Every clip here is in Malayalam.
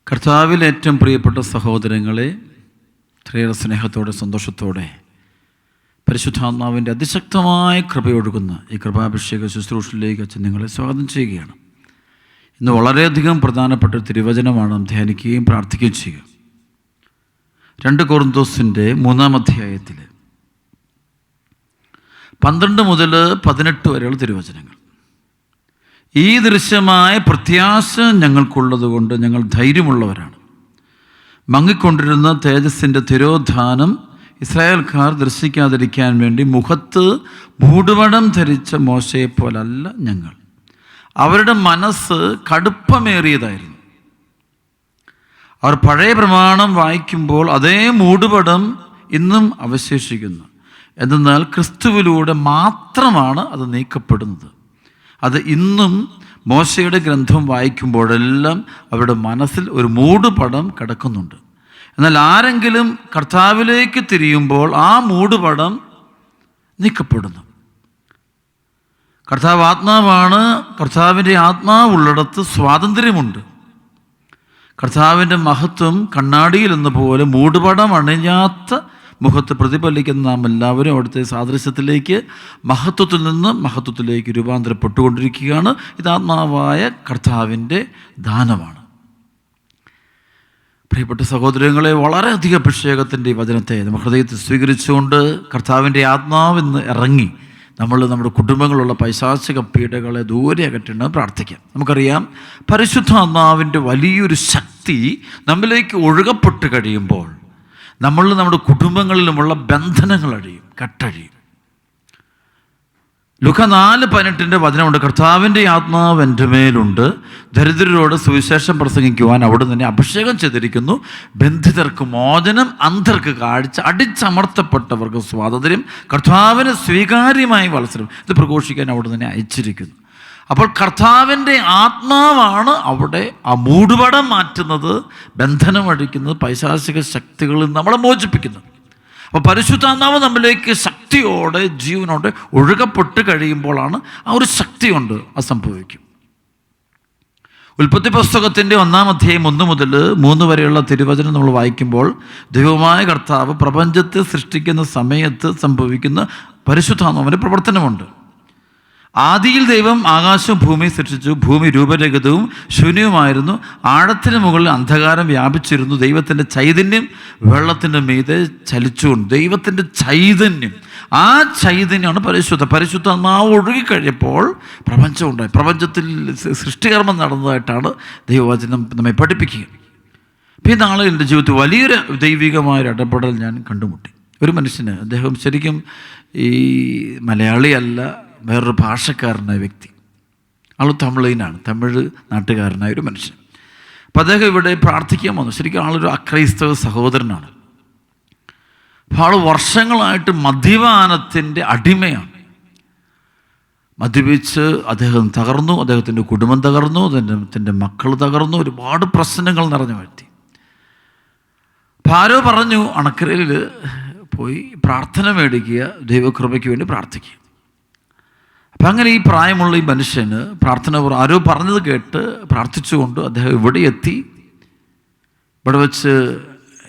കർത്താവിൽ ഏറ്റവും പ്രിയപ്പെട്ട സഹോദരങ്ങളെ, ഇത്രയേറെ സ്നേഹത്തോടെ സന്തോഷത്തോടെ പരിശുദ്ധാത്മാവിൻ്റെ അതിശക്തമായ കൃപയൊഴുകുന്ന ഈ കൃപാഭിഷേക ശുശ്രൂഷയിലേക്ക് അച്ഛൻ നിങ്ങളെ സ്വാഗതം ചെയ്യുകയാണ്. ഇന്ന് വളരെയധികം പ്രധാനപ്പെട്ട തിരുവചനമാണ് നാം ധ്യാനിക്കുകയും പ്രാർത്ഥിക്കുകയും ചെയ്യുക. 2 കൊറിന്തോസിൻ്റെ 3-ാം അധ്യായത്തിൽ 12 മുതൽ 18 വരെയുള്ള തിരുവചനങ്ങൾ. ഈ ദൃശ്യമായ പ്രത്യാശ ഞങ്ങൾക്കുള്ളത് കൊണ്ട് ഞങ്ങൾ ധൈര്യമുള്ളവരാണ്. മങ്ങിക്കൊണ്ടിരുന്ന തേജസ്സിൻ്റെ തിരോധാനം ഇസ്രായേൽക്കാർ ദർശിക്കാതിരിക്കാൻ വേണ്ടി മുഖത്ത് മൂടുപടം ധരിച്ച മോശയെപ്പോലല്ല ഞങ്ങൾ. അവരുടെ മനസ്സ് കടുപ്പമേറിയതായിരുന്നു. അവർ പഴയ പ്രമാണം വായിക്കുമ്പോൾ അതേ മൂടുപടം ഇന്നും അവശേഷിക്കുന്നു. എന്തെന്നാൽ ക്രിസ്തുവിലൂടെ മാത്രമാണ് അത് നീക്കപ്പെടുന്നത്. അത് ഇന്നും മോശയുടെ ഗ്രന്ഥം വായിക്കുമ്പോഴെല്ലാം അവരുടെ മനസ്സിൽ ഒരു മൂടുപടം കിടക്കുന്നുണ്ട്. എന്നാൽ ആരെങ്കിലും കർത്താവിലേക്ക് തിരിയുമ്പോൾ ആ മൂടുപടം നീക്കപ്പെടുന്നു. കർത്താവ് ആത്മാവാണ്. കർത്താവിൻ്റെ ആത്മാവുള്ളിടത്ത് സ്വാതന്ത്ര്യമുണ്ട്. കർത്താവിൻ്റെ മഹത്വം കണ്ണാടിയിൽ എന്ന പോലെ മൂടുപടം അണിഞ്ഞാത്ത മുഖത്ത് പ്രതിഫലിക്കുന്ന നാം എല്ലാവരും അവിടുത്തെ സാദൃശ്യത്തിലേക്ക് മഹത്വത്തിൽ നിന്ന് മഹത്വത്തിലേക്ക് രൂപാന്തരപ്പെട്ടുകൊണ്ടിരിക്കുകയാണ്. ഇത് ആത്മാവായ കർത്താവിൻ്റെ ദാനമാണ്. പ്രിയപ്പെട്ട സഹോദരങ്ങളെ, വളരെയധികം അഭിഷേകത്തിൻ്റെ ഈ വചനത്തെ നമ്മൾ ഹൃദയത്തിൽ സ്വീകരിച്ചുകൊണ്ട് കർത്താവിൻ്റെ ആത്മാവിന്ന് ഇറങ്ങി നമ്മുടെ കുടുംബങ്ങളുള്ള പൈശാചിക പീഡകളെ ദൂരെ അകറ്റണം പ്രാർത്ഥിക്കാം. നമുക്കറിയാം, പരിശുദ്ധാത്മാവിൻ്റെ വലിയൊരു ശക്തി നമ്മിലേക്ക് ഒഴുകപ്പെട്ട് കഴിയുമ്പോൾ നമ്മുടെ കുടുംബങ്ങളിലുമുള്ള ബന്ധനങ്ങൾ അഴിയും, കെട്ടഴിയും. ലൂക്ക 4:18 വചനമുണ്ട്: കർത്താവിൻ്റെ ആത്മാവ് എൻ്റെ മേലുണ്ട്, ദരിദ്രരോട് സുവിശേഷം പ്രസംഗിക്കുവാൻ അവിടെ തന്നെ അഭിഷേകം ചെയ്തിരിക്കുന്നു, ബന്ധിതർക്ക് മോചനം, അന്ധർക്ക് കാഴ്ച, അടിച്ചമർത്തപ്പെട്ടവർക്ക് സ്വാതന്ത്ര്യം, കർത്താവിന് സ്വീകാര്യമായ വത്സരം ഇത് പ്രഘോഷിക്കാൻ അവിടെ തന്നെ അയച്ചിരിക്കുന്നു. അപ്പോൾ കർത്താവിൻ്റെ ആത്മാവാണ് അവിടെ ആ മൂടുപടം മാറ്റുന്നത്, ബന്ധനം അഴിക്കുന്നത്, പൈശാചിക ശക്തികളിൽ നമ്മളെ മോചിപ്പിക്കുന്നത്. അപ്പോൾ പരിശുദ്ധാത്മാവ് നമ്മിലേക്ക് ശക്തിയോടെ ജീവനോടെ ഒഴുകപ്പെട്ട് കഴിയുമ്പോഴാണ് ആ ഒരു ശക്തിയുണ്ട് അത് സംഭവിക്കും. ഉൽപ്പത്തി പുസ്തകത്തിൻ്റെ 1-ാം അധ്യായം 1 മുതൽ 3 വരെയുള്ള തിരുവചനം നമ്മൾ വായിക്കുമ്പോൾ ദൈവമായ കർത്താവ് പ്രപഞ്ചത്തെ സൃഷ്ടിക്കുന്ന സമയത്ത് സംഭവിക്കുന്ന പരിശുദ്ധാത്മാവിൻ്റെ പ്രവർത്തനമുണ്ട്. ആദിയിൽ ദൈവം ആകാശവും ഭൂമിയും സൃഷ്ടിച്ചു. ഭൂമി രൂപരഹിതവും ശൂന്യവുമായിരുന്നു. ആഴത്തിന് മുകളിൽ അന്ധകാരം വ്യാപിച്ചിരുന്നു. ദൈവത്തിൻ്റെ ചൈതന്യം വെള്ളത്തിൻ്റെ മീതെ ചലിച്ചുകൊണ്ട്, ദൈവത്തിൻ്റെ ചൈതന്യം, ആ ചൈതന്യമാണ് പരിശുദ്ധാത്മാവ് ഒഴുകിക്കഴിഞ്ഞപ്പോൾ പ്രപഞ്ചം ഉണ്ടായി. പ്രപഞ്ചത്തിൽ സൃഷ്ടികർമ്മം നടന്നതായിട്ടാണ് ദൈവവചനം നമ്മെ പഠിപ്പിക്കുക. ഈ നാളെ എൻ്റെ ജീവിതത്തിൽ വലിയൊരു ദൈവികമായൊരു ഇടപെടൽ ഞാൻ കണ്ടുമുട്ടി. ഒരു മനുഷ്യന്, അദ്ദേഹം ശരിക്കും ഈ മലയാളിയല്ല, വേറൊരു ഭാഷക്കാരനായ വ്യക്തി, ആൾ തമിഴനാണ്, തമിഴ് നാട്ടുകാരനായ ഒരു മനുഷ്യൻ. അപ്പം അദ്ദേഹം ഇവിടെ പ്രാർത്ഥിക്കാൻ വന്നു. ശരിക്കും ആളൊരു അക്രൈസ്തവ സഹോദരനാണ്. അപ്പോൾ ആൾ വർഷങ്ങളായിട്ട് മദ്യപാനത്തിൻ്റെ അടിമയാണ്. മദ്യപിച്ച് അദ്ദേഹം തകർന്നു, അദ്ദേഹത്തിൻ്റെ കുടുംബം തകർന്നു, അദ്ദേഹത്തിൻ്റെ മക്കൾ തകർന്നു, ഒരുപാട് പ്രശ്നങ്ങൾ നിറഞ്ഞു വ്യക്തി. അപ്പോൾ ആരോ പറഞ്ഞു, അണക്കരയിൽ പോയി പ്രാർത്ഥന മേടിക്കുക, ദൈവകൃപയ്ക്ക് വേണ്ടി പ്രാർത്ഥിക്കുക. അപ്പം അങ്ങനെ ഈ പ്രായമുള്ള ഈ മനുഷ്യന് പ്രാർത്ഥന ആരോ പറഞ്ഞത് കേട്ട് പ്രാർത്ഥിച്ചുകൊണ്ട് അദ്ദേഹം ഇവിടെ എത്തി. ഇവിടെ വെച്ച്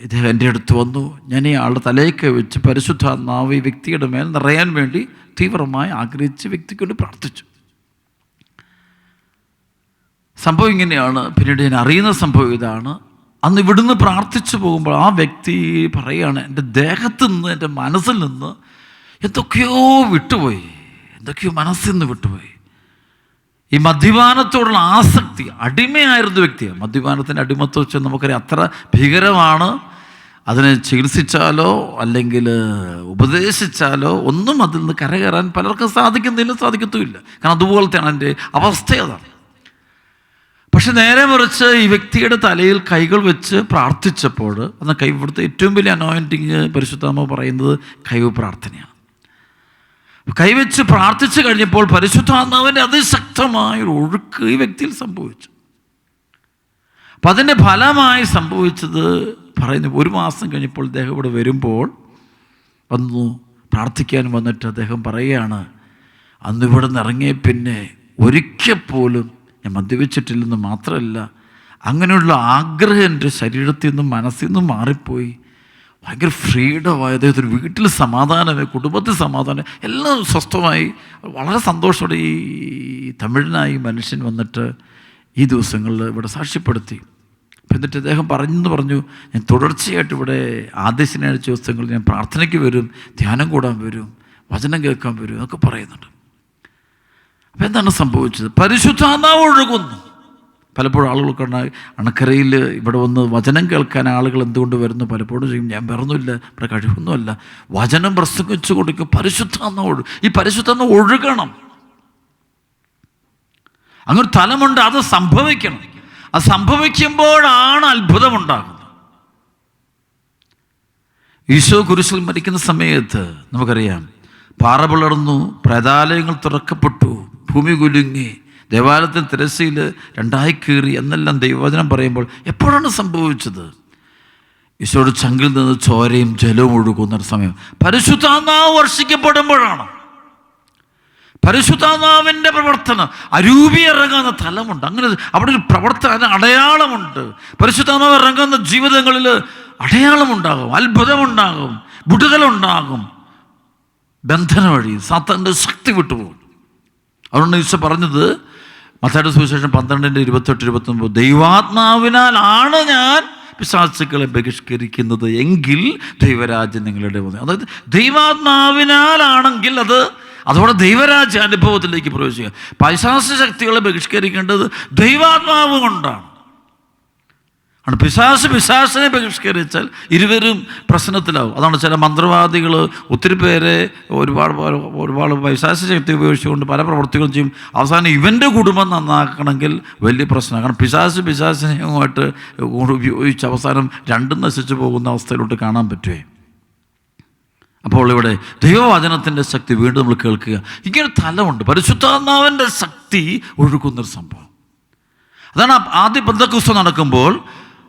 ഇദ്ദേഹം എൻ്റെ അടുത്ത് വന്നു. ഞാൻ ഈ ആളുടെ തലയൊക്കെ വെച്ച് പരിശുദ്ധാത്മാവ് ഈ വ്യക്തിയുടെ മേൽ നിറയാൻ വേണ്ടി തീവ്രമായി ആഗ്രഹിച്ച് വ്യക്തിക്ക് വേണ്ടി പ്രാർത്ഥിച്ചു. സംഭവം ഇങ്ങനെയാണ്. പിന്നീട് ഞാൻ അറിയുന്ന സംഭവം ഇതാണ്. അന്ന് ഇവിടുന്ന് പ്രാർത്ഥിച്ചു പോകുമ്പോൾ ആ വ്യക്തി പറയുകയാണ്, എൻ്റെ ദേഹത്തു നിന്ന്, എൻ്റെ മനസ്സിൽ നിന്ന് എന്തൊക്കെയോ വിട്ടുപോയി, എന്തൊക്കെയോ മനസ്സിൽ നിന്ന് വിട്ടുപോയി. ഈ മദ്യപാനത്തോടുള്ള ആസക്തി, അടിമയായിരുന്ന വ്യക്തിയാണ്. മദ്യപാനത്തിൻ്റെ അടിമത്വം വെച്ചാൽ നമുക്കറിയാം അത്ര ഭീകരമാണ്. അതിനെ ചികിത്സിച്ചാലോ അല്ലെങ്കിൽ ഉപദേശിച്ചാലോ ഒന്നും അതിൽ നിന്ന് കരകയറാൻ പലർക്കും സാധിക്കത്തുമില്ല. കാരണം അതുപോലത്തെയാണ് എൻ്റെ അവസ്ഥ. അതാണ്. പക്ഷെ നേരെ മറിച്ച് ഈ വ്യക്തിയുടെ തലയിൽ കൈകൾ വെച്ച് പ്രാർത്ഥിച്ചപ്പോൾ, അന്ന് ഇവിടുത്തെ ഏറ്റവും വലിയ അനോയിൻറ്റിങ് പരിശുദ്ധാത്മാവ് പറയുന്നത് കൈവ് പ്രാർത്ഥനയാണ്. കൈവച്ച് പ്രാർത്ഥിച്ചു കഴിഞ്ഞപ്പോൾ പരിശുദ്ധാത്മാവിൻ്റെ അതിശക്തമായൊരു ഒഴുക്ക് ഈ വ്യക്തിയിൽ സംഭവിച്ചു. അപ്പം അതിൻ്റെ ഫലമായി സംഭവിച്ചത് പറയുന്നു, 1 മാസം കഴിഞ്ഞപ്പോൾ അദ്ദേഹം ഇവിടെ വരുമ്പോൾ വന്നു പ്രാർത്ഥിക്കാൻ വന്നിട്ട് അദ്ദേഹം പറയുകയാണ്, അന്ന് ഇവിടെ നിന്ന് ഇറങ്ങിയ പിന്നെ ഒരിക്കൽ പോലും ഞാൻ മദ്യപിച്ചിട്ടില്ലെന്ന് മാത്രമല്ല, അങ്ങനെയുള്ള ആഗ്രഹം എൻ്റെ ശരീരത്തിൽ നിന്നും മനസ്സിൽ നിന്നും മാറിപ്പോയി. ഭയങ്കര ഫ്രീഡമായി, അദ്ദേഹത്തിന് വീട്ടിൽ സമാധാനമായി, കുടുംബത്തിൽ സമാധാനം, എല്ലാം സ്വസ്ഥമായി. വളരെ സന്തോഷത്തോടെ ഈ തമിഴനായി മനുഷ്യൻ വന്നിട്ട് ഈ ദിവസങ്ങളിൽ ഇവിടെ സാക്ഷ്യപ്പെടുത്തി. എന്നിട്ട് അദ്ദേഹം പറഞ്ഞു, ഞാൻ തുടർച്ചയായിട്ട് ഇവിടെ ആദ്യ ശനിയാഴ്ച ദിവസങ്ങളിൽ ഞാൻ പ്രാർത്ഥനയ്ക്ക് വരും, ധ്യാനം കൂടാൻ വരും, വചനം കേൾക്കാൻ വരും എന്നൊക്കെ പറയുന്നുണ്ട്. അപ്പം എന്താണ് സംഭവിച്ചത്? പരിശുദ്ധാത്മാവ് ഒഴുകുന്നു. പലപ്പോഴും ആളുകൾക്ക് അണക്കരയിൽ ഇവിടെ വന്ന് വചനം കേൾക്കാൻ ആളുകൾ എന്തുകൊണ്ട് വരുന്നു? പലപ്പോഴും ചെയ്യും, ഞാൻ വേറൊന്നുമില്ല, ഇവിടെ കഴിവൊന്നുമല്ല, വചനം പ്രസംഗിച്ചു കൊടുക്കും. പരിശുദ്ധാത്മാവ് ഈ പരിശുദ്ധാത്മാവ് ഒഴുകണം. അങ്ങനൊരു തലമുണ്ട്, അത് സംഭവിക്കണം. അത് സംഭവിക്കുമ്പോഴാണ് അത്ഭുതമുണ്ടാകുന്നത്. ഈശോ കുരിശിൽ മരിക്കുന്ന സമയത്ത് നമുക്കറിയാം, പാറ പിളർന്നു, പ്രേതാലയങ്ങൾ തുറക്കപ്പെട്ടു, ഭൂമി കുലുങ്ങി, ദേവാലയത്തിൽ തിരശ്ശീല രണ്ടായി കീറി എന്നെല്ലാം ദൈവവചനം പറയുമ്പോൾ എപ്പോഴാണ് സംഭവിച്ചത്? ഈശോയുടെ ചങ്കിൽ നിന്ന് ചോരയും ജലവും ഒഴുകുന്ന സമയം പരിശുദ്ധാത്മാവ് വർഷിക്കപ്പെടുമ്പോഴാണ്. പരിശുദ്ധാത്മാവിൻ്റെ പ്രവർത്തനം, അരൂപി ഇറങ്ങുന്ന തലമുണ്ട്. അങ്ങനെ അവിടെ ഒരു പ്രവർത്തന അടയാളമുണ്ട്. പരിശുദ്ധാത്മാവ് ഇറങ്ങുന്ന ജീവിതങ്ങളിൽ അടയാളമുണ്ടാകും, അത്ഭുതമുണ്ടാകും, വിടുതലുണ്ടാകും. ബന്ധനം വഴി സാത്താൻ്റെ ശക്തി വിട്ടുപോകും. അതുകൊണ്ട് ഈശോ പറഞ്ഞത് മത്തായിയുടെ സുവിശേഷം 12:28-29, ദൈവാത്മാവിനാലാണ് ഞാൻ പിശാചുക്കളെ ബഹിഷ്കരിക്കുന്നത് എങ്കിൽ ദൈവരാജ്യം നിങ്ങളുടെ. അതായത് ദൈവാത്മാവിനാലാണെങ്കിൽ അതോടെ ദൈവരാജ്യ അനുഭവത്തിലേക്ക് പ്രവേശിക്കുക. പൈശാച ശക്തികളെ ബഹിഷ്കരിക്കേണ്ടത് ദൈവാത്മാവ് കൊണ്ടാണ്. പിശാചിനെ ബഹിഷ്കരിച്ചാൽ ഇരുവരും പ്രശ്നത്തിലാവും. അതാണ് ചില മന്ത്രവാദികൾ ഒത്തിരി പേരെ ഒരുപാട് പൈശാച ശക്തി ഉപയോഗിച്ചുകൊണ്ട് പല പ്രവർത്തികളും ചെയ്യും. അവസാനം ഇവൻ്റെ കുടുംബം നന്നാക്കണമെങ്കിൽ വലിയ പ്രശ്നമാണ്. കാരണം പിശാചിനെയുമായിട്ട് ഉപയോഗിച്ച് അവസാനം രണ്ടും നശിച്ചു പോകുന്ന അവസ്ഥയിലോട്ട് കാണാൻ പറ്റുമേ. അപ്പോൾ ഇവിടെ ദൈവവചനത്തിൻ്റെ ശക്തി വീണ്ടും നമ്മൾ കേൾക്കുക. ഇങ്ങനെ തലമുണ്ട്, പരിശുദ്ധാത്മാവിൻ്റെ ശക്തി ഒഴുകുന്നൊരു സംഭവം. അതാണ് ആദ്യ പെന്തക്കോസ്ത് നടക്കുമ്പോൾ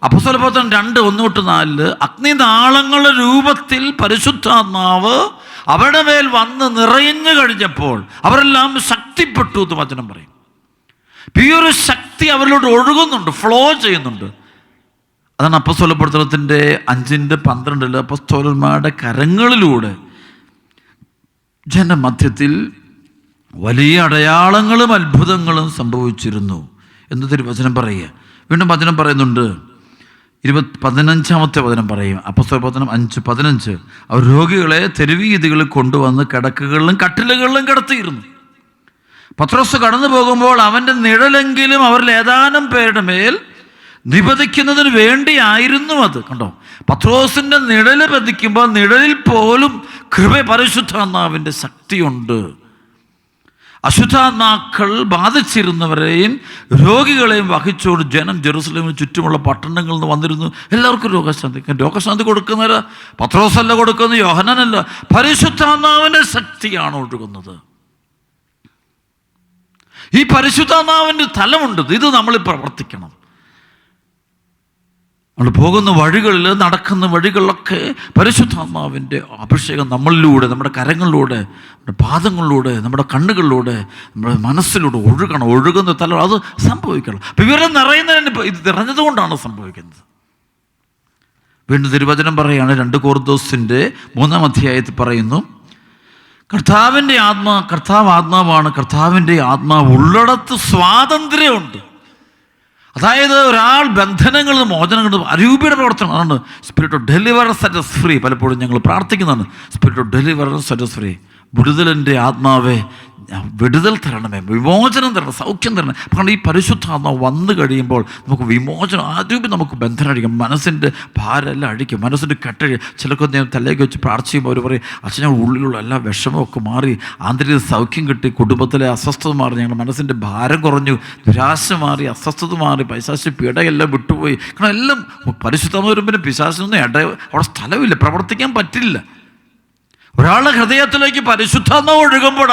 അപ്പോസ്തലപ്രവർത്തനം 2:1-4 അഗ്നിനാളങ്ങളുടെ രൂപത്തിൽ പരിശുദ്ധാത്മാവ് അവരുടെ മേൽ വന്ന് നിറഞ്ഞു കഴിഞ്ഞപ്പോൾ അവരെല്ലാം ശക്തിപ്പെട്ടു എന്ന് വചനം പറയും. ഈ ഒരു ശക്തി അവരിലോട്ട് ഒഴുകുന്നുണ്ട്, ഫ്ലോ ചെയ്യുന്നുണ്ട്. അതാണ് അപ്പോസ്തലപ്രവർത്തനത്തിൻ്റെ 5:12 അപ്പോസ്തലന്മാരുടെ കരങ്ങളിലൂടെ ജനമധ്യത്തിൽ വലിയ അടയാളങ്ങളും അത്ഭുതങ്ങളും സംഭവിച്ചിരുന്നു എന്ന് തിരുവചനം പറയുക. വീണ്ടും വചനം പറയുന്നുണ്ട്, 15-ാമത്തെ വചനം പറയും, അപ്പോസ്തലപ്രവർത്തനം 5:15, അവർ രോഗികളെ തെരുവീതികളിൽ കൊണ്ടുവന്ന് കിടക്കുകളിലും കട്ടിലുകളിലും കിടത്തിയിരുന്നു. പത്രോസ് കടന്നു പോകുമ്പോൾ അവൻ്റെ നിഴലെങ്കിലും അവരിൽ ഏതാനും പേരുടെ മേൽ നിപതിക്കുന്നതിന് വേണ്ടിയായിരുന്നു അത്. കണ്ടോ, പത്രോസിൻ്റെ നിഴല് പതിക്കുമ്പോൾ നിഴലിൽ പോലും പരിശുദ്ധാത്മാവിൻ്റെ ശക്തിയുണ്ട്. അശുദ്ധാത്മാക്കൾ ബാധിച്ചിരുന്നവരെയും രോഗികളെയും വഹിച്ചുകൊണ്ട് ജനം ജെറുസലേമിന് ചുറ്റുമുള്ള പട്ടണങ്ങളിൽ നിന്ന് വന്നിരുന്നു. എല്ലാവർക്കും രോഗശാന്തി കൊടുക്കുന്നവര് പത്രോസല്ല കൊടുക്കുന്നത്, യോഹന്നാനല്ല, പരിശുദ്ധാത്മാവിൻ്റെ ശക്തിയാണ് ഒഴുകുന്നത്. ഈ പരിശുദ്ധാത്മാവിൻ്റെ തലമുണ്ട്. ഇത് നമ്മൾ പ്രവർത്തിക്കണം. നമ്മൾ പോകുന്ന വഴികളിൽ, നടക്കുന്ന വഴികളിലൊക്കെ പരിശുദ്ധാത്മാവിൻ്റെ അഭിഷേകം നമ്മളിലൂടെ, നമ്മുടെ കരങ്ങളിലൂടെ, നമ്മുടെ പാദങ്ങളിലൂടെ, നമ്മുടെ കണ്ണുകളിലൂടെ, നമ്മുടെ മനസ്സിലൂടെ ഒഴുകുന്ന തല അത് സംഭവിക്കണം. അപ്പം ഇവരെ നിറയുന്നതിന് ഇത് നിറഞ്ഞതുകൊണ്ടാണ് സംഭവിക്കുന്നത്. വീണ്ടും തിരുവചനം പറയുകയാണ്, 2 കൊരിന്തോസിൻ്റെ 3-ാം അധ്യായത്തിൽ പറയുന്നു, കർത്താവ് ആത്മാവാണ്, കർത്താവിൻ്റെ ആത്മാവ് ഉള്ളിടത്ത് സ്വാതന്ത്ര്യമുണ്ട്. അതായത് ഒരാൾ ബന്ധനങ്ങളിൽ നിന്ന് മോചനങ്ങൾ, അരൂപിയുടെ പ്രവർത്തനം. അതാണ് spirit of deliverance set us free. പലപ്പോഴും ഞങ്ങൾ പ്രാർത്ഥിക്കുന്നതാണ്, spirit of deliverance set us free. വിടുതലിൻ്റെ ആത്മാവേ വിടുതൽ തരണമേ, വിമോചനം തരണം, സൗഖ്യം തരണം. കാരണം ഈ പരിശുദ്ധാത്മാവ് വന്നു കഴിയുമ്പോൾ നമുക്ക് വിമോചനം, ആദ്യം നമുക്ക് ബന്ധനം അഴിക്കും, മനസ്സിൻ്റെ ഭാരമെല്ലാം അഴിക്കും, മനസ്സിൻ്റെ കെട്ടഴി. ചിലർക്ക് ഞാൻ തലേക്ക് വെച്ച് പ്രാർത്ഥിക്കുമ്പോൾ അവർ പറയും, അച്ഛൻ ഉള്ളിലുള്ള എല്ലാ വിഷമമൊക്കെ മാറി, ആന്തരിക സൗഖ്യം കിട്ടി, കുടുംബത്തിലെ അസ്വസ്ഥത മാറി, ഞങ്ങളുടെ മനസ്സിൻ്റെ ഭാരം കുറഞ്ഞു, നിരാശ മാറി, അസ്വസ്ഥത മാറി, പൈശാചിക പീഡയെല്ലാം വിട്ടുപോയി. കാരണം എല്ലാം പരിശുദ്ധാത്മാവ് വരുമ്പോൾ പിശാചിനൊന്നും അവിടെ സ്ഥലമില്ല, പ്രവർത്തിക്കാൻ പറ്റില്ല. ഒരാളുടെ ഹൃദയത്തിലേക്ക് പരിശുദ്ധാത്മാവ് ഒഴുകുമ്പോൾ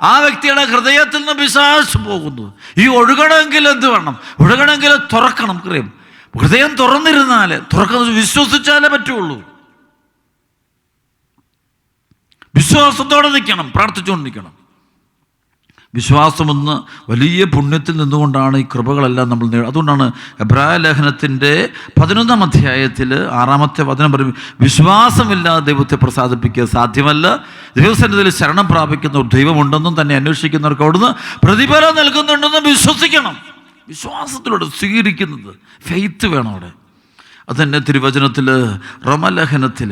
ആ വ്യക്തിയുടെ ഹൃദയത്തിൽ നിന്ന് പിശാച് പോകുന്നു. ഈ ഒഴുകണമെങ്കിൽ എന്ത് വേണം? ഒഴുകണമെങ്കിൽ തുറക്കണം. നമുക്കറിയാം, ഹൃദയം തുറന്നിരുന്നാലേ, തുറക്കുന്നത് വിശ്വസിച്ചാലേ പറ്റുള്ളൂ. വിശ്വാസത്തോടെ നിൽക്കണം, പ്രാർത്ഥിച്ചുകൊണ്ട് നിൽക്കണം. വിശ്വാസമെന്ന് വലിയ പുണ്യത്തിൽ നിന്നുകൊണ്ടാണ് ഈ കൃപകളെല്ലാം നമ്മൾ അതുകൊണ്ടാണ് എബ്രായ ലേഖനത്തിൻ്റെ 11-ാം അധ്യായത്തിൽ 6-ാമത്തെ വചനം പറയും, വിശ്വാസമില്ലാതെ ദൈവത്തെ പ്രസാദിപ്പിക്കുക സാധ്യമല്ല. ദൈവസന്നിധിയിൽ ശരണം പ്രാപിക്കുന്ന ഒരു ദൈവമുണ്ടെന്നും തന്നെ അന്വേഷിക്കുന്നവർക്ക് അവിടുന്ന് പ്രതിഫലം നൽകുന്നുണ്ടെന്നും വിശ്വസിക്കണം. വിശ്വാസത്തിലൂടെ സ്വീകരിക്കുന്നത് ഫെയ്ത്ത് വേണം അവിടെ. അതെന്നെ തിരുവചനത്തിൽ റോമാലേഖനത്തിൽ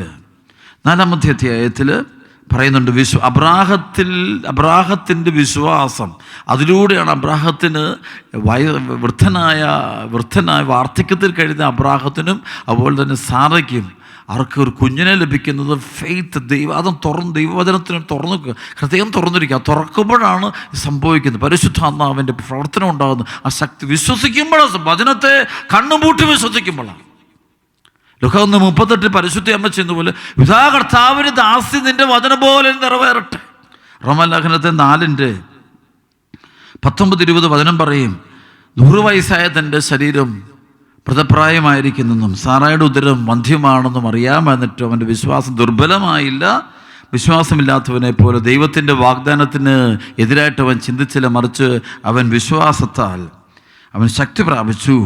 4-ാമത്തെ അധ്യായത്തിൽ പറയുന്നുണ്ട്. അബ്രാഹത്തിൻ്റെ വിശ്വാസം, അതിലൂടെയാണ് അബ്രാഹത്തിന് വൃദ്ധനായ വാർദ്ധക്യത്തിൽ കഴിയുന്ന അബ്രാഹത്തിനും അതുപോലെ തന്നെ സാറയ്ക്കും അവർക്ക് ഒരു കുഞ്ഞിനെ ലഭിക്കുന്നത് ഫെയ്ത്ത്. ദൈവവചനത്തിന് ഹൃദയം തുറന്നിരിക്കുക. തുറക്കുമ്പോഴാണ് സംഭവിക്കുന്നത്. പരിശുദ്ധാത്മാവിൻ്റെ പ്രവർത്തനം ഉണ്ടാകുന്നത്. ആ ശക്തി വിശ്വസിക്കുമ്പോഴാണ്, വചനത്തെ കണ്ണുപൂട്ടി വിശ്വസിക്കുമ്പോഴാണ്. ലുക്കാ 1:38 പരിശുദ്ധ അമ്മ ചെയ്യുന്നതുപോലെ പിതാ കർത്താവിന് ദാസി നിന്റെ വചനം പോലെ നിറവേറട്ടെ. റോമാലേഖനത്തെ 4:19-20 വചനം പറയും, 100 വയസ്സായ തൻ്റെ ശരീരം മൃതപ്രായമായിരിക്കുന്നെന്നും സാറായുടെ ഉദരം വന്ധ്യമാണെന്നും അറിയാമെന്നിട്ടും അവൻ്റെ വിശ്വാസം ദുർബലമായില്ല. വിശ്വാസമില്ലാത്തവനെ പോലെ ദൈവത്തിൻ്റെ വാഗ്ദാനത്തിന് എതിരായിട്ട് അവൻ ചിന്തിച്ചില്ല, മറിച്ച് അവൻ വിശ്വാസത്താൽ അവൻ ശക്തി പ്രാപിച്ചു.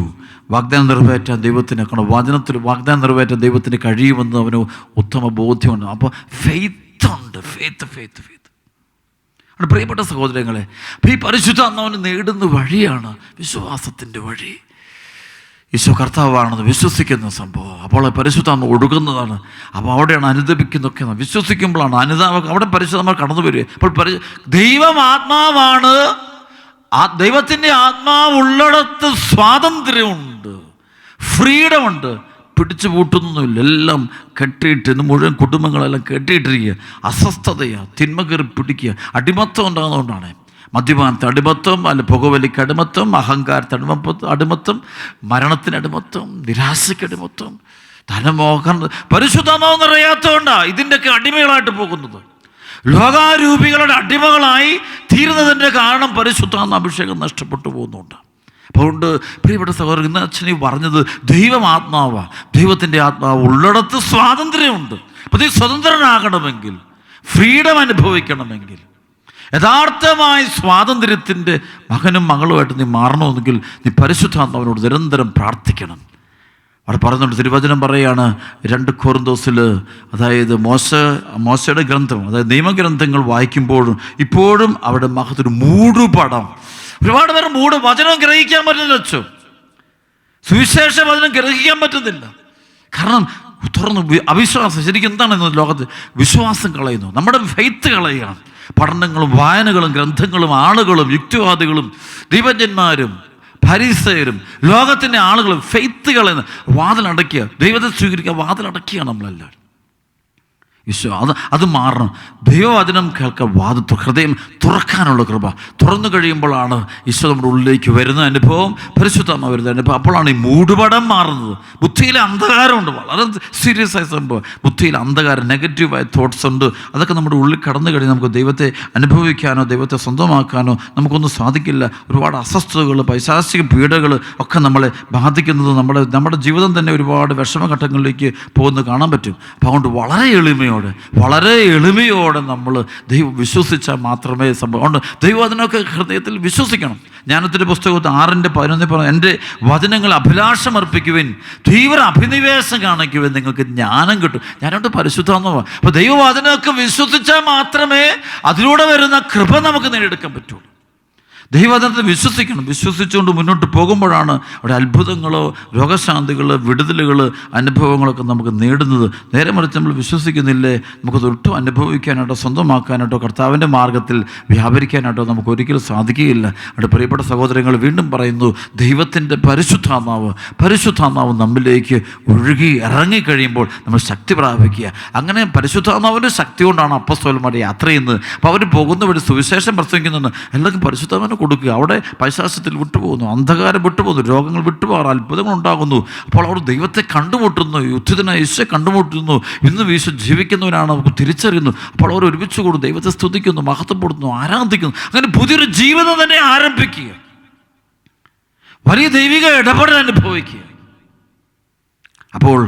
വാഗ്ദാനം നിറവേറ്റാൻ ദൈവത്തിന് വചനത്തിൽ വാഗ്ദാനം നിറവേറ്റാൻ ദൈവത്തിന് കഴിയുമെന്ന് അവന് ഉത്തമ ബോധ്യമുണ്ട്. അപ്പോൾ ഫെയ്ത്ത് ഉണ്ട്. ഫെയ്ത്ത് പ്രിയപ്പെട്ട സഹോദരങ്ങളെ, അപ്പോൾ ഈ പരിശുദ്ധാത്മാവിനെ നേടുന്ന വഴിയാണ് വിശ്വാസത്തിൻ്റെ വഴി. ഈശോ കർത്താവാണെന്ന് വിശ്വസിക്കുന്ന സംഭവം. അപ്പോൾ പരിശുദ്ധാത്മ ഒടുക്കുന്നതാണ്. അപ്പോൾ അവിടെയാണ് അനുദപിക്കുന്നതൊക്കെ. വിശ്വസിക്കുമ്പോഴാണ് അനുതാപം. അവിടെ പരിശുദ്ധാത്മ കടന്നു വരിക. അപ്പോൾ ദൈവം ആത്മാവാണ്. ദൈവത്തിൻ്റെ ആത്മാവുള്ളിടത്ത് സ്വാതന്ത്ര്യമുണ്ട്, ഫ്രീഡമുണ്ട്. പിടിച്ചു പൂട്ടുന്നൊന്നുമില്ല. എല്ലാം കെട്ടിയിട്ട് ഇന്ന് മുഴുവൻ കുടുംബങ്ങളെല്ലാം കെട്ടിയിട്ടിരിക്കുക. അസ്വസ്ഥതയാണ്, തിന്മ കയറി പിടിക്കുക. അടിമത്തം ഉണ്ടാകുന്നതുകൊണ്ടാണ്. മദ്യപാനത്തിന് അടിമത്തം, അല്ല പുകവലിക്ക് അടിമത്തം, അഹങ്കാരത്തിന് അടിമത്തം, മരണത്തിന് അടിമത്തം, നിരാശയ്ക്ക് അടിമത്തം, ധനമോഹം. പരിശുദ്ധാത്മാവ് നിറയാത്തതുകൊണ്ടാണ് ഇതിൻ്റെയൊക്കെ അടിമകളായിട്ട് പോകുന്നത്. ലോകാരൂപികളുടെ അടിമകളായി തീരുന്നതിൻ്റെ കാരണം പരിശുദ്ധാത്മ അഭിഷേകം നഷ്ടപ്പെട്ടു പോകുന്നുണ്ട്. അതുകൊണ്ട് പ്രിയപ്പെട്ട സഹോദരൻ, ഇന്ന് അച്ഛനെ പറഞ്ഞത് ദൈവമാത്മാവാണ്. ദൈവത്തിൻ്റെ ആത്മാവ് ഉള്ളിടത്ത് സ്വാതന്ത്ര്യമുണ്ട്. അപ്പോൾ നീ സ്വതന്ത്രനാകണമെങ്കിൽ, ഫ്രീഡം അനുഭവിക്കണമെങ്കിൽ, യഥാർത്ഥമായി സ്വാതന്ത്ര്യത്തിൻ്റെ മകനും മകളുമായിട്ട് നീ മാറണമെങ്കിൽ നീ പരിശുദ്ധാത്മാവിനോട് നിരന്തരം പ്രാർത്ഥിക്കണം. അവിടെ പറയുന്നുണ്ട്, തിരുവചനം പറയുകയാണ് 2 കൊരിന്തോസിൽ, അതായത് മോശയുടെ ഗ്രന്ഥം, അതായത് നിയമഗ്രന്ഥങ്ങൾ വായിക്കുമ്പോഴും ഇപ്പോഴും അവിടെ മഹത്തൊരു മൂടുപടം. ഒരുപാട് പേർ വചനം ഗ്രഹിക്കാൻ പറ്റുന്നില്ല. അച്ഛോ, സുവിശേഷ വചനം ഗ്രഹിക്കാൻ പറ്റുന്നില്ല. കാരണം തുറന്ന് അവിശ്വാസം. ശരിക്കും എന്താണ് ഇന്ന് ലോകത്ത്? വിശ്വാസം കളയുന്നു, നമ്മുടെ ഫെയ്ത്ത് കളയുകയാണ്. പഠനങ്ങളും വായനകളും ഗ്രന്ഥങ്ങളും ആളുകളും യുക്തിവാദികളും ദൈവജ്ഞന്മാരും ഫരീസയരും ലോകത്തിൻ്റെ ആളുകളും ഫെയ്ത്തുകളെ വാതിലടക്കുക. ദൈവത്തെ സ്വീകരിക്കുക, വാതിലടക്കുകയാണ് നമ്മളെല്ലാവരും. ഈശോ അത് മാറണം. ദൈവവചനം കേൾക്കാൻ ഹൃദയം തുറക്കാനുള്ള കൃപ തുറന്നു കഴിയുമ്പോഴാണ് ഈശോ നമ്മുടെ ഉള്ളിലേക്ക് വരുന്ന അനുഭവം, പരിശുദ്ധാത്മ വരുന്ന അനുഭവം. അപ്പോഴാണ് ഈ മൂടുപടം മാറുന്നത്. ബുദ്ധിയിലെ അന്ധകാരമുണ്ട്, വളരെ സീരിയസ് ആയ സംഭവം. ബുദ്ധിയിൽ അന്ധകാരം, നെഗറ്റീവായ തോട്ട്സ് ഉണ്ട്. അതൊക്കെ നമ്മുടെ ഉള്ളിൽ കടന്നു കഴിഞ്ഞാൽ നമുക്ക് ദൈവത്തെ അനുഭവിക്കാനോ ദൈവത്തെ സ്വന്തമാക്കാനോ നമുക്കൊന്നും സാധിക്കില്ല. ഒരുപാട് അസ്വസ്ഥതകൾ, പൈശാചിക പീഡകൾ ഒക്കെ നമ്മളെ ബാധിക്കുന്നത് നമ്മുടെ ജീവിതം തന്നെ ഒരുപാട് വിഷമഘട്ടങ്ങളിലേക്ക് പോകുന്നത് കാണാൻ പറ്റും. അപ്പോൾ അതുകൊണ്ട് വളരെ എളിമയോടെ നമ്മൾ ദൈവം വിശ്വസിച്ചാൽ മാത്രമേ സംഭവം. ദൈവവചനമൊക്കെ ഹൃദയത്തിൽ വിശ്വസിക്കണം. ജ്ഞാനത്തിൻ്റെ പുസ്തകത്തിൽ 6:11 പറഞ്ഞു, എൻ്റെ വചനങ്ങൾ അഭിലാഷമർപ്പിക്കുവിൻ, തീവ്ര അഭിനിവേശം കാണിക്കുവിൻ, നിങ്ങൾക്ക് ജ്ഞാനം കിട്ടും. ഞാനോട്ട് പരിശുദ്ധാത്മാവാണ്. അപ്പോൾ ദൈവവചനമൊക്കെ വിശ്വസിച്ചാൽ മാത്രമേ അതിലൂടെ വരുന്ന കൃപ നമുക്ക് നേടിയെടുക്കാൻ പറ്റുള്ളൂ. ദൈവവചനത്തെ വിശ്വസിക്കണം. വിശ്വസിച്ചുകൊണ്ട് മുന്നോട്ട് പോകുമ്പോഴാണ് അവിടെ അത്ഭുതങ്ങളോ രോഗശാന്തികൾ, വിടുതലുകൾ, അനുഭവങ്ങളൊക്കെ നമുക്ക് നേടുന്നത്. നേരെ മറിച്ച് നമ്മൾ വിശ്വസിക്കുന്നില്ലേ, നമുക്കതൊട്ടും അനുഭവിക്കാനായിട്ടോ സ്വന്തമാക്കാനായിട്ടോ കർത്താവിൻ്റെ മാർഗത്തിൽ വ്യാപരിക്കാനായിട്ടോ നമുക്ക് ഒരിക്കലും സാധിക്കുകയില്ല. അവിടെ പ്രിയപ്പെട്ട സഹോദരങ്ങൾ, വീണ്ടും പറയുന്നു, ദൈവത്തിൻ്റെ പരിശുദ്ധാത്മാവ് നമ്മിലേക്ക് ഒഴുകി ഇറങ്ങിക്കഴിയുമ്പോൾ നമ്മൾ ശക്തി പ്രാപിക്കുക. അങ്ങനെ പരിശുദ്ധാത്മാവിൻ്റെ ശക്തി കൊണ്ടാണ് അപ്പോസ്തലന്മാർ യാത്ര ചെയ്യുന്നത്. അപ്പോൾ അവർ പോകുന്ന വഴി സുവിശേഷം പ്രസംഗിക്കുന്നുണ്ട്. എല്ലാവർക്കും പരിശുദ്ധാത്മാവിനെ കൊടുക്കുക. അവിടെ പൈശാചത്തിൽ വിട്ടുപോകുന്നു, അന്ധകാരം വിട്ടുപോകുന്നു, രോഗങ്ങൾ വിട്ടുപോകാറ്, അത്ഭുതങ്ങൾ ഉണ്ടാകുന്നു. അപ്പോൾ അവർ ദൈവത്തെ കണ്ടുമുട്ടുന്നു, യുദ്ധത്തിനായി ഈശോയെ കണ്ടുമുട്ടുന്നു. ഇന്ന് ഈശോ ജീവിക്കുന്നവനാണ് നമുക്ക് തിരിച്ചറിയുന്നു. അപ്പോൾ അവർ ഒരുമിച്ച് കൂടും, ദൈവത്തെ സ്തുതിക്കുന്നു, മഹത്വപ്പെടുന്നു, ആരാധിക്കുന്നു. അങ്ങനെ പുതിയൊരു ജീവിതം തന്നെ ആരംഭിക്കുക, വലിയ ദൈവിക ഇടപെടൽ അനുഭവിക്കുക. അപ്പോൾ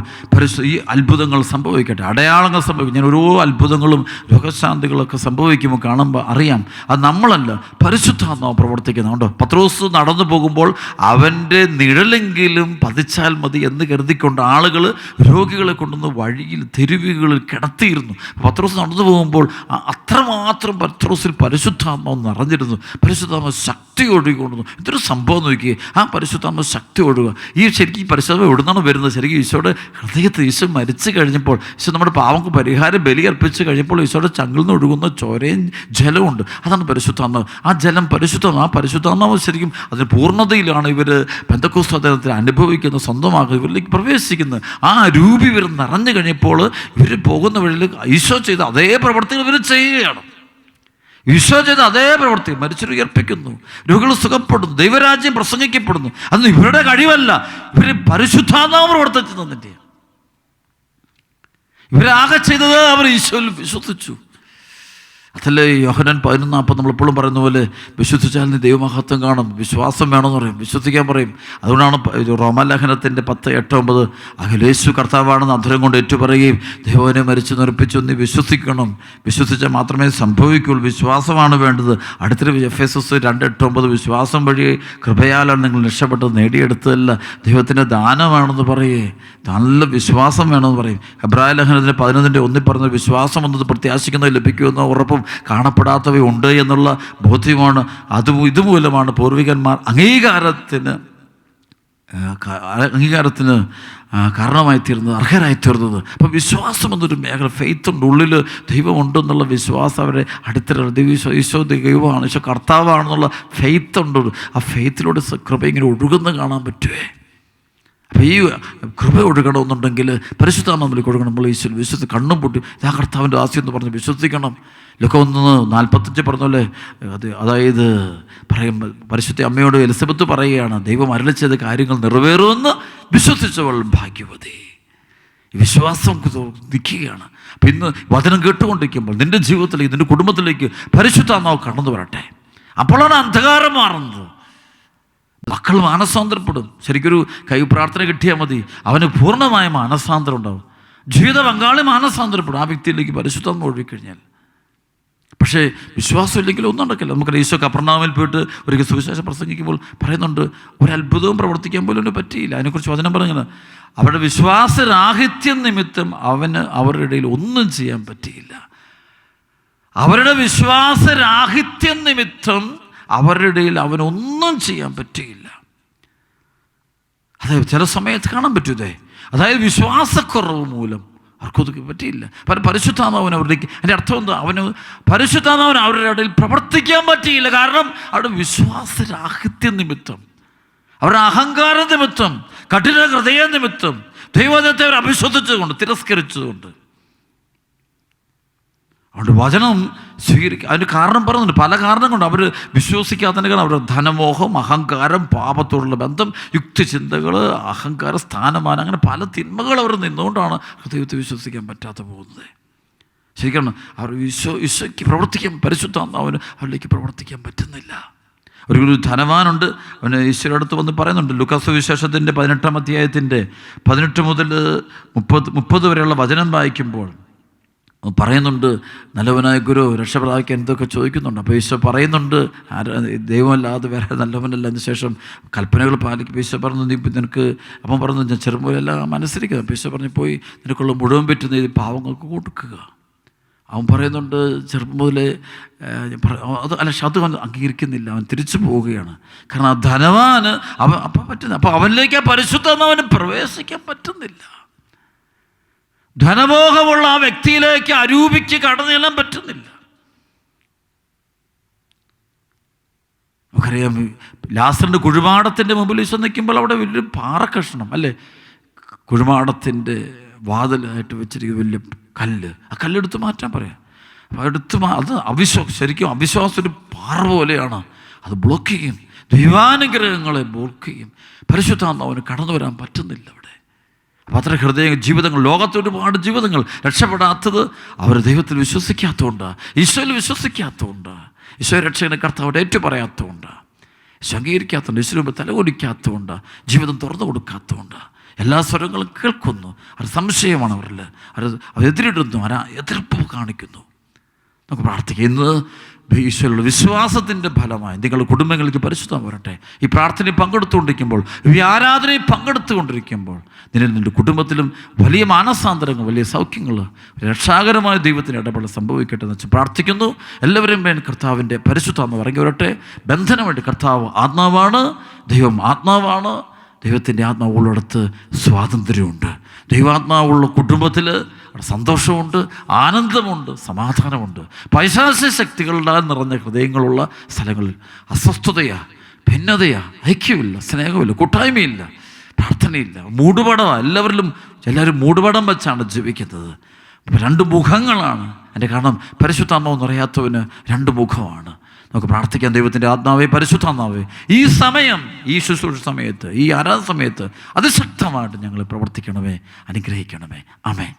ഈ അത്ഭുതങ്ങൾ സംഭവിക്കട്ടെ, അടയാളങ്ങൾ സംഭവിക്കും. ഞാൻ ഓരോ അത്ഭുതങ്ങളും രോഗശാന്തികളൊക്കെ സംഭവിക്കുമ്പോൾ കാണുമ്പോൾ അറിയാം അത് നമ്മളല്ല, പരിശുദ്ധാത്മാവ് പ്രവർത്തിക്കുന്നുണ്ടോ. പത്രോസ് നടന്നു പോകുമ്പോൾ അവൻ്റെ നിഴലെങ്കിലും പതിച്ചാൽ മതി എന്ന് കരുതിക്കൊണ്ട് ആളുകൾ രോഗികളെ കൊണ്ടുവന്ന് വഴിയിൽ തെരുവുകളിൽ കിടത്തിയിരുന്നു. പത്രോസ് നടന്നു പോകുമ്പോൾ അത്രമാത്രം പത്രോസിൽ പരിശുദ്ധാത്മാവ് നിറഞ്ഞിരുന്നു. പരിശുദ്ധാത്മാവ് ശക്തി ഒഴുകിക്കൊണ്ടുവന്നു. ഇതൊരു സംഭവം നോക്കിയേ, ആ പരിശുദ്ധാത്മാവ് ശക്തി ഒഴുകുക. ശരിക്കും ഈ പരിശുദ്ധാത്മാവ് എവിടുന്നാണ് വരുന്നത്? ശരിക്കും ഈശോയുടെ ഹൃദയത്തിൽ ഈശോ മരിച്ചു കഴിഞ്ഞപ്പോൾ, ഈശോ നമ്മുടെ പാവങ്ങൾക്ക് പരിഹാരം ബലി അർപ്പിച്ച് കഴിഞ്ഞപ്പോൾ ഈശോയുടെ ചങ്കിൽ നിന്ന് ഒഴുകുന്ന ചോരയും ജലമുണ്ട്. അതാണ് പരിശുദ്ധാത്മാവ്. ആ ജലം പരിശുദ്ധമാണ്. ആ പരിശുദ്ധാത്മാവ് ശരിക്കും അതിന് പൂർണ്ണതയിലാണ് ഇവർ പെന്തക്കോസ്ത് അദ്ദേഹത്തിൽ അനുഭവിക്കുന്നത്, സ്വന്തമാക്കുന്നത്, ഇവരിലേക്ക് പ്രവേശിക്കുന്നത്. ആ രൂപി ഇവർ നിറഞ്ഞു കഴിഞ്ഞപ്പോൾ ഇവർ പോകുന്ന വഴിയിൽ ഈശോ ചെയ്ത അതേ പ്രവർത്തികൾ ഇവർ ചെയ്യുകയാണ്. ഈശോ ചെയ്ത അതേ പ്രവൃത്തി, മരിച്ചവരെ ഉയർപ്പിക്കുന്നു, രോഗികൾ സുഖപ്പെടുന്നു, ദൈവരാജ്യം പ്രസംഗിക്കപ്പെടുന്നു. അതൊന്നും ഇവരുടെ കഴിവല്ല, ഇവർ പരിശുദ്ധാത്മാവ് പ്രവർത്തിച്ചു തന്നിട്ട്. ഇവരാകെ ചെയ്തത് അവർ ഈശോയിൽ വിശ്വസിച്ചു. അതല്ലേ യോഹന്നാൻ 11:40 നമ്മളെപ്പോഴും പറയുന്ന പോലെ, വിശ്വസിച്ചാൽ നീ ദൈവമഹത്വം കാണും, വിശ്വാസം വേണമെന്ന് പറയും, വിശ്വസിക്കാൻ പറയും. അതുകൊണ്ടാണ് റോമാലേഖനത്തിൻ്റെ 10:8-9 അഖിലേശു കർത്താവാണെന്ന് അധരം കൊണ്ട് ഏറ്റുപറയുകയും ദൈവനെ മരിച്ചു നിർപ്പിച്ചു നീ വിശ്വസിക്കണം, വിശ്വസിച്ചാൽ മാത്രമേ സംഭവിക്കുള്ളൂ, വിശ്വാസമാണ് വേണ്ടത്. അടുത്തൊരു എഫേസസ് 2:8-9 വിശ്വാസം വഴി കൃപയാലാണ് നിങ്ങൾ രക്ഷപ്പെട്ടത്, നേടിയെടുത്തതല്ല, ദൈവത്തിൻ്റെ ദാനമാണെന്ന് പറയേ. നല്ല വിശ്വാസം വേണമെന്ന് പറയും. എബ്രായ ലേഖനത്തിൻ്റെ 11:1 പറഞ്ഞ വിശ്വാസം എന്നത് പ്രത്യാശിക്കുന്നത് ലഭിക്കുമെന്ന ഉറപ്പും കാണപ്പെടാത്തവയുണ്ട് എന്നുള്ള ബോധ്യമാണ്. ഇതുമൂലമാണ് പൂർവികന്മാർ അംഗീകാരത്തിന് കാരണമായി തീർന്നത്, അർഹരായി തീർന്നത്. അപ്പം വിശ്വാസം എന്നൊരു മേഖല, ഫെയ്ത്ത് ഉണ്ട്, ഉള്ളിൽ ദൈവമുണ്ടെന്നുള്ള വിശ്വാസം അവരെ അടിത്തറ. ഈശോ ദൈവമാണ്, ഈശോ കർത്താവാണെന്നുള്ള ഫെയ്ത്ത് ഉണ്ട്. ആ ഫെയ്ത്തിലൂടെ കൃപ ഇങ്ങനെ ഒഴുകുന്ന കാണാൻ പറ്റുമേ. അപ്പോൾ ഈ കൃപ ഒഴുകണമെന്നുണ്ടെങ്കിൽ പരിശുദ്ധാത്മാവിലേക്ക് ഒഴുകണം. നമ്മൾ ഈശോ വിശ്വസിച്ച് കണ്ണും പൊട്ടി ആ കർത്താവിൻ്റെ ആസ്യം എന്ന് പറഞ്ഞ് വിശ്വസിക്കണം. ലൂക്ക 1:45 പറഞ്ഞല്ലേ, അതായത് പറയുമ്പോൾ പരിശുദ്ധ അമ്മയോട് എലിസബത്ത് പറയുകയാണ്, ദൈവം അരുളി ചെയ്ത കാര്യങ്ങൾ നിറവേറുമെന്ന് വിശ്വസിച്ചവൾ ഭാഗ്യവതി. വിശ്വാസം നിൽക്കുകയാണ്. അപ്പം ഇന്ന് വചനം കേട്ടുകൊണ്ടിരിക്കുമ്പോൾ നിൻ്റെ ജീവിതത്തിലേക്ക്, നിൻ്റെ കുടുംബത്തിലേക്ക് പരിശുദ്ധാത്മാവ് കടന്നു വരട്ടെ. അപ്പോഴാണ് അന്ധകാരം മാറുന്നത്. മക്കൾ മാനസാന്തരപ്പെടും. ശരിക്കൊരു പ്രാർത്ഥന കിട്ടിയാൽ മതി, അവന് പൂർണ്ണമായ മാനസാന്തരം ഉണ്ടാവും. ജീവിത പങ്കാളി മാനസാന്തരപ്പെടും ആ വ്യക്തിയിലേക്ക് പരിശുദ്ധാത്മാവ് ഒഴുകിക്കഴിഞ്ഞാൽ. പക്ഷേ വിശ്വാസം ഇല്ലെങ്കിൽ ഒന്നും നടക്കില്ല. നമുക്കറിയാം, ഈശോ കപ്പർനാമിൽ പോയിട്ട് ഒരിക്കൽ സുവിശേഷം പ്രസംഗിക്കുമ്പോൾ പറയുന്നുണ്ട്, ഒരത്ഭുതവും പ്രവർത്തിക്കാൻ പോലും അവന് പറ്റിയില്ല. അതിനെക്കുറിച്ച് വചനം പറഞ്ഞത്, അവരുടെ വിശ്വാസരാഹിത്യം നിമിത്തം അവരുടെ ഇടയിൽ ഒന്നും ചെയ്യാൻ പറ്റിയില്ല. അവരുടെ വിശ്വാസരാഹിത്യം നിമിത്തം അവരുടെ ഇടയിൽ അവനൊന്നും ചെയ്യാൻ പറ്റിയില്ല. അതായത് ചില സമയത്ത് കാണാൻ പറ്റൂതേ, അതായത് വിശ്വാസക്കുറവ് മൂലം അവർക്കൊതുക്കി പറ്റിയില്ല. പരിശുദ്ധാത്മാവിന് അവരുടെ, അതിൻ്റെ അർത്ഥം എന്താ, പരിശുദ്ധാത്മാവിന് അവരുടെ ഇടയിൽ പ്രവർത്തിക്കാൻ പറ്റിയില്ല. കാരണം അവരുടെ വിശ്വാസരാഹിത്യം നിമിത്തം, അവരുടെ അഹങ്കാര നിമിത്തം, കഠിന ഹൃദയ നിമിത്തം, ദൈവത്തെ അവർ അവിശ്വസിച്ചതുകൊണ്ട്, തിരസ്കരിച്ചതുകൊണ്ട്. അതുകൊണ്ട് വചനം സ്വീകരിക്കുക. അതിന് കാരണം പറയുന്നുണ്ട്, പല കാരണം കൊണ്ട് അവർ വിശ്വസിക്കാത്തതിൻ്റെ കാരണം അവരുടെ ധനമോഹം, അഹങ്കാരം, പാപത്തോടുള്ള ബന്ധം, യുക്തിചിന്തകൾ, അഹങ്കാരം, സ്ഥാനമാനം, അങ്ങനെ പല തിന്മകൾ അവർ നിന്നുകൊണ്ടാണ് ദൈവത്തെ വിശ്വസിക്കാൻ പറ്റാതെ പോകുന്നത്. ശരിക്കും അവർ ഈശോയ്ക്ക് പ്രവർത്തിക്കാൻ, പരിശുദ്ധാത്മാവിന് അവരിലേക്ക് പ്രവർത്തിക്കാൻ പറ്റുന്നില്ല. ഒരു ധനവാനുണ്ട്, അവന് ഈശോയുടെ അടുത്ത് വന്ന് പറയുന്നുണ്ട്. ലൂക്കാ സുവിശേഷത്തിൻ്റെ 18-ാം അധ്യായത്തിൻ്റെ 18 മുതൽ 30 വരെയുള്ള വചനം വായിക്കുമ്പോൾ പറയുന്നുണ്ട്, നല്ലവനായ ഗുരു രക്ഷ പ്രാപിക്കാൻ എന്തൊക്കെ ചോദിക്കുന്നുണ്ട്. അപ്പോൾ ഈശോ പറയുന്നുണ്ട്, ദൈവമല്ലാതെ വേറെ നല്ലവനല്ല. അതിനുശേഷം കൽപ്പനകൾ പാലിക്കും. ഈശോ പറഞ്ഞു, നീ നിനക്ക്, അപ്പം പറഞ്ഞു, ഞാൻ ചെറുമ്പോലെല്ലാം അനുസരിക്കുക. അപ്പോൾ ഈശോ പറഞ്ഞു, പോയി നിനക്കുള്ള മുഴുവൻ പറ്റുന്ന ഇത് പാവങ്ങൾക്ക് കൊടുക്കുക. അവൻ പറയുന്നുണ്ട്, ചെറുപ്പം മുതലേ അത് അവൻ അംഗീകരിക്കുന്നില്ല, അവൻ തിരിച്ചു പോവുകയാണ്. കാരണം ആ ധനവാന് അപ്പം പറ്റുന്നില്ല. അപ്പോൾ അവനിലേക്ക് ആ പരിശുദ്ധാത്മാവിന് പ്രവേശിക്കാൻ പറ്റുന്നില്ല. ധനമോഹമുള്ള ആ വ്യക്തിയിലേക്ക് അരൂപിക്ക് കടന്നു ചെല്ലാൻ പറ്റുന്നില്ല. നമുക്കറിയാം, ലാസറിൻ്റെ കുഴിമാടത്തിൻ്റെ മുമ്പിൽ ഈശോ നിൽക്കുമ്പോൾ അവിടെ വലിയൊരു പാറക്കഷ്ണം അല്ലേ, കുഴിമാടത്തിൻ്റെ വാതിലായിട്ട് വെച്ചിരിക്കുന്ന വലിയ കല്ല്, ആ കല്ലെടുത്ത് മാറ്റാൻ പറയാം. അപ്പോൾ അത് ശരിക്കും അവിശ്വാസം ഒരു പാറ പോലെയാണ്. അത് ബ്ലോക്ക് ചെയ്യും, ദൈവാനുഗ്രഹങ്ങളെ ബ്ലോക്ക് ചെയ്യും. പരിശുദ്ധാത്മാവിന് കടന്നു വരാൻ പറ്റുന്നില്ല അവിടെ. അപ്പോൾ അത്ര ഹൃദയ ജീവിതങ്ങൾ, ലോകത്ത് ഒരുപാട് ജീവിതങ്ങൾ രക്ഷപ്പെടാത്തത് അവർ ദൈവത്തിൽ വിശ്വസിക്കാത്തതുകൊണ്ടാണ്, ഈശോയിൽ വിശ്വസിക്കാത്തതുകൊണ്ടാണ്, ഈശോ രക്ഷകനെ കർത്താവോട് ഏറ്റു പറയാത്തതുകൊണ്ടാണ്, ഈശോ അംഗീകരിക്കാത്തതുകൊണ്ട്, ഈശോ തലകൊടിക്കാത്തതുകൊണ്ടാണ്, ജീവിതം തുറന്നു കൊടുക്കാത്തതുകൊണ്ടാണ്, എല്ലാ സ്വരങ്ങളും കേൾക്കുന്നു. അത് സംശയമാണ് അവരിൽ, അവർ എതിരിടുന്നു, എതിർപ്പ് കാണിക്കുന്നു. നമുക്ക് പ്രാർത്ഥിക്കാം. ഇന്ന് ഈശോയുള്ള വിശ്വാസത്തിൻ്റെ ഫലമായി നിങ്ങളുടെ കുടുംബങ്ങൾക്ക് പരിശുദ്ധം വരട്ടെ. ഈ പ്രാർത്ഥനയിൽ പങ്കെടുത്തുകൊണ്ടിരിക്കുമ്പോൾ, ഈ ആരാധനയിൽ പങ്കെടുത്തുകൊണ്ടിരിക്കുമ്പോൾ നിന്റെ കുടുംബത്തിലും വലിയ മാനസാന്തരങ്ങൾ, വലിയ സൗഖ്യങ്ങൾ, രക്ഷാകരമായ ദൈവത്തിൻ്റെ ഇടപെടൽ സംഭവിക്കട്ടെ എന്ന് വെച്ച് പ്രാർത്ഥിക്കുന്നു. എല്ലാവരും വേണ്ടി കർത്താവിൻ്റെ പരിശുദ്ധാത്മ ഇറങ്ങി വരട്ടെ. ബന്ധനമായിട്ട് കർത്താവ് ആത്മാവാണ്, ദൈവം ആത്മാവാണ്. ദൈവത്തിൻ്റെ ആത്മാവുള്ളിടത്ത് സ്വാതന്ത്ര്യമുണ്ട്. ദൈവാത്മാവുള്ള കുടുംബത്തിൽ സന്തോഷമുണ്ട്, ആനന്ദമുണ്ട്, സമാധാനമുണ്ട്. പൈശാചിക ശക്തികളുടെ നിറഞ്ഞ ഹൃദയങ്ങളുള്ള സ്ഥലങ്ങളിൽ അസ്വസ്ഥതയാ, ഭിന്നതയാ, ഐക്യമില്ല, സ്നേഹമില്ല, കൂട്ടായ്മയില്ല, പ്രാർത്ഥനയില്ല, മൂടുപടമാണ്. എല്ലാവരും മൂടുപടം വെച്ചാണ് ജീവിക്കുന്നത്. രണ്ട് മുഖങ്ങളാണ് എൻ്റെ. കാരണം പരിശുദ്ധാത്മാവ് നിറയാത്തവന് രണ്ട് മുഖമാണ്. നമുക്ക് പ്രാർത്ഥിക്കാൻ. ദൈവത്തിൻ്റെ ആത്മാവേ, പരിശുദ്ധാത്മാവേ, ഈ സമയം, ഈ ശുശ്രൂഷ സമയത്ത്, ഈ ആരാധന സമയത്ത് അതിശക്തമായിട്ട് ഞങ്ങൾ പ്രവർത്തിക്കണമേ, അനുഗ്രഹിക്കണമേ. ആമേൻ.